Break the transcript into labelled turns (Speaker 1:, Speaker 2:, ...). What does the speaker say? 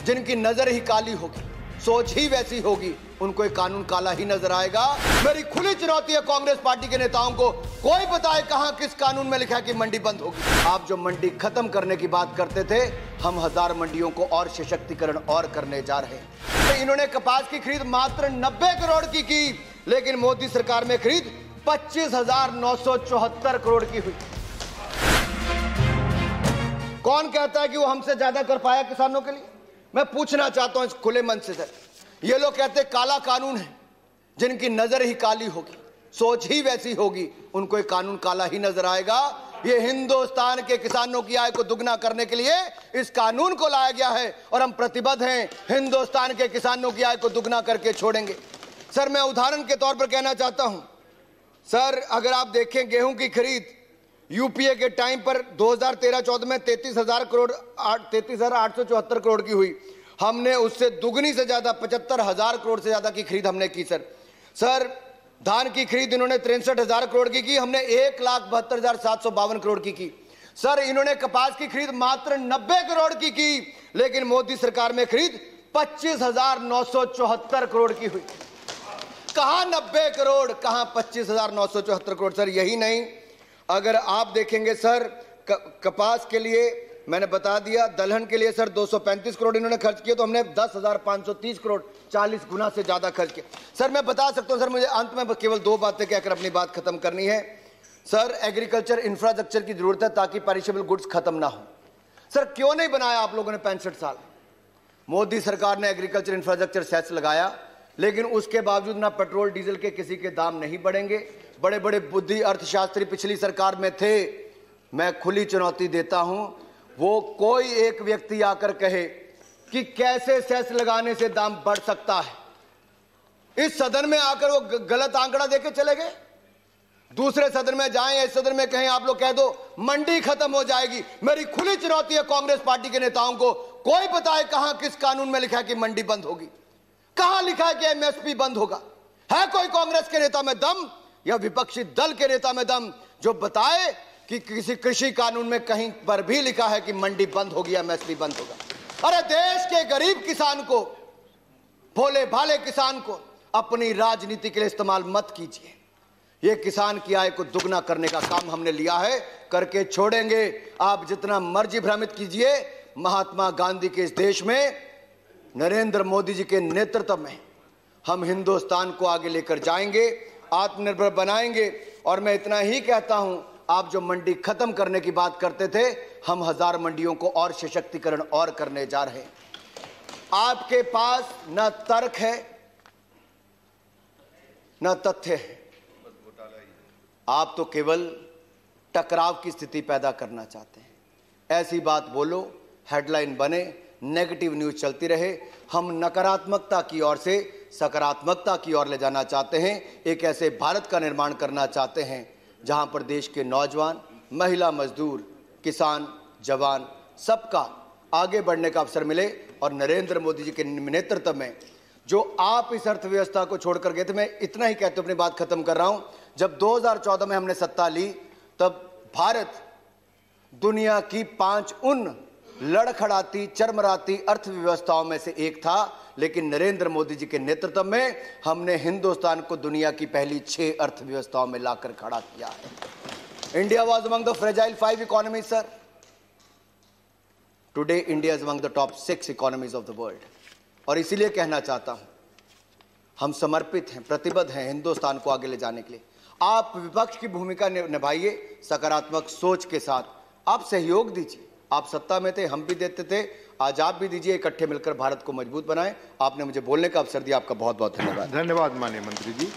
Speaker 1: जिनकी नजर ही काली होगी, सोच ही वैसी होगी, उनको एक कानून काला ही नजर आएगा। मेरी खुली चुनौती है कांग्रेस पार्टी के नेताओं को, कोई बताए कहां किस कानून में लिखा है कि मंडी बंद होगी। आप जो मंडी खत्म करने की बात करते थे, हम 1000 मंडियों को और सशक्तिकरण और करने जा रहे हैं। तो इन्होंने कपास की खरीद मात्र 90 करोड़ की, लेकिन मोदी सरकार में खरीद 25,974 करोड़ की हुई। कौन कहता है कि वो हमसे ज्यादा कर पाया किसानों के लिए? मैं पूछना चाहता हूं इस खुले मन से सर। ये लोग कहते हैं काला कानून है, जिनकी नजर ही काली होगी, सोच ही वैसी होगी, उनको एक कानून काला ही नजर आएगा। ये हिंदुस्तान के किसानों की आय को दुगना करने के लिए इस कानून को लाया गया है और हम प्रतिबद्ध हैं, हिंदुस्तान के किसानों की आय को दुगना करके छोड़ेंगे। सर मैं उदाहरण के तौर पर कहना चाहता हूं सर, अगर आप देखें गेहूं की खरीद यूपीए के टाइम पर 2013-14 में 33,874 करोड़ की हुई। हमने उससे दुगनी से ज्यादा 75,000 करोड़ से ज्यादा की खरीद हमने की। सर धान की खरीद इन्होंने 63,000 करोड़ की, हमने 1,72,752 करोड़ की। सर इन्होंने कपास की खरीद मात्र 90 करोड़ की, लेकिन मोदी सरकार में खरीद 25,974 करोड़ की हुई। कहां 90 करोड़, कहां 25,974 करोड़। सर यही नहीं, अगर आप देखेंगे सर कपास के लिए मैंने बता दिया, दलहन के लिए सर 235 करोड़ इन्होंने खर्च किए, तो हमने 10,530 करोड़ 40 गुना से ज्यादा खर्च किया। सर मैं बता सकता हूं सर, मुझे अंत में केवल 2 बातें कहकर अपनी बात खत्म करनी है। सर एग्रीकल्चर इंफ्रास्ट्रक्चर की जरूरत है ताकि पेरिशेबल गुड्स खत्म ना हो। सर क्यों नहीं बनाया आप लोगों ने 65 साल? मोदी सरकार ने एग्रीकल्चर इंफ्रास्ट्रक्चर सेस लगाया, लेकिन उसके बावजूद ना पेट्रोल डीजल के किसी के दाम नहीं बढ़ेंगे। बड़े बड़े बुद्धि अर्थशास्त्री पिछली सरकार में थे। मैं खुली चुनौती देता हूं, वो कोई एक व्यक्ति आकर कहे कि कैसे सेस लगाने से दाम बढ़ सकता है। इस सदन में आकर वो गलत आंकड़ा देके चले गए। दूसरे सदन में जाएं, इस सदन में कहें आप लोग कह दो मंडी खत्म हो जाएगी। मेरी खुली चुनौती है कांग्रेस पार्टी के नेताओं को, कोई बताए कहां किस कानून में लिखा है कि मंडी बंद होगी, कहां लिखा है कि एमएसपी बंद होगा। है कोई कांग्रेस के नेता में दम या विपक्षी दल के नेता में दम जो बताए कि किसी कृषि कानून में कहीं पर भी लिखा है कि मंडी बंद होगी, एमएसपी बंद होगा? अरे देश के गरीब किसान को, भोले भाले किसान को अपनी राजनीति के लिए इस्तेमाल मत कीजिए। ये किसान की आय को दुगना करने का काम हमने लिया है, करके छोड़ेंगे। आप जितना मर्जी भ्रमित कीजिए, महात्मा गांधी के इस देश में नरेंद्र मोदी जी के नेतृत्व में हम हिंदुस्तान को आगे लेकर जाएंगे, आत्मनिर्भर बनाएंगे। और मैं इतना ही कहता हूं, आप जो मंडी खत्म करने की बात करते थे, हम 1000 मंडियों को और सशक्तिकरण और करने जा रहे हैं। आपके पास न तर्क है न तथ्य है, आप तो केवल टकराव की स्थिति पैदा करना चाहते हैं। ऐसी बात बोलो, हेडलाइन बने, नेगेटिव न्यूज चलती रहे। हम नकारात्मकता की ओर से सकारात्मकता की ओर ले जाना चाहते हैं। एक ऐसे भारत का निर्माण करना चाहते हैं जहां पर देश के नौजवान, महिला, मजदूर, किसान, जवान सबका आगे बढ़ने का अवसर मिले। और नरेंद्र मोदी जी के नेतृत्व में जो आप इस अर्थव्यवस्था को छोड़कर गए थे, मैं इतना ही कहते अपनी बात खत्म कर रहा हूं। जब 2014 में हमने सत्ता ली, तब भारत दुनिया की 5 उन लड़खड़ाती चरमराती अर्थव्यवस्थाओं में से एक था, लेकिन नरेंद्र मोदी जी के नेतृत्व में हमने हिंदुस्तान को दुनिया की पहली 6 अर्थव्यवस्थाओं में लाकर खड़ा किया है। India was among the fragile 5 economies sir. Today India is among the top 6 economies of the world. और इसीलिए कहना चाहता हूं, हम समर्पित हैं, प्रतिबद्ध हैं हिंदुस्तान को आगे ले जाने के लिए। आप विपक्ष की भूमिका निभाइए सकारात्मक सोच के साथ, आप सहयोग दीजिए। आप सत्ता में थे, हम भी देते थे, आज आप भी दीजिए। इकट्ठे मिलकर भारत को मजबूत बनाएं। आपने मुझे बोलने का अवसर दिया, आपका बहुत बहुत धन्यवाद।
Speaker 2: धन्यवाद माननीय मंत्री जी।